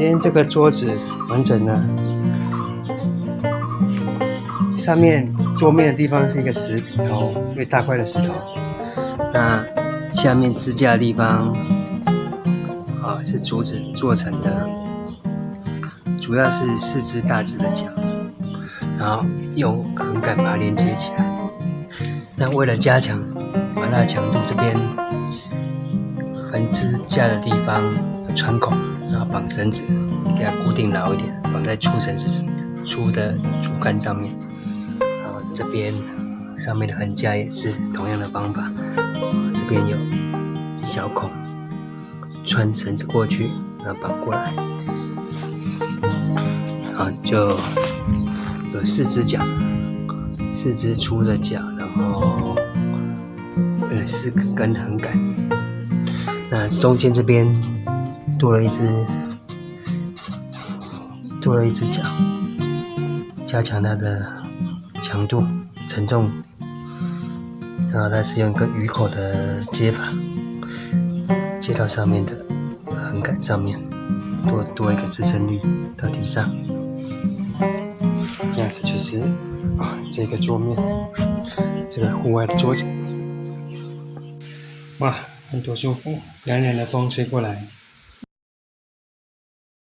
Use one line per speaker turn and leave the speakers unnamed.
今天这个桌子完整了，上面桌面的地方是一个石头，一个大块的石头。那下面支架的地方是竹子做成的，主要是4只大只的脚，然后用横杆把它连接起来。那为了加强把它的强度，这边横支架的地方有穿孔，然后绑绳子给它固定牢一点，绑在粗的竹竿上面。然后这边上面的横架也是同样的方法，这边有小孔，穿绳子过去，然后绑过来，然后就有4只脚，4只粗的脚，然后4根横杆。那中间这边多了一只脚，加强它的强度、承重。然后它是用一个鱼口的接法，接到上面的横杆上面，多一个支撑力到地上。那这就是这个桌面，这个户外的桌子。哇，很多舒服，凉凉的风吹过来，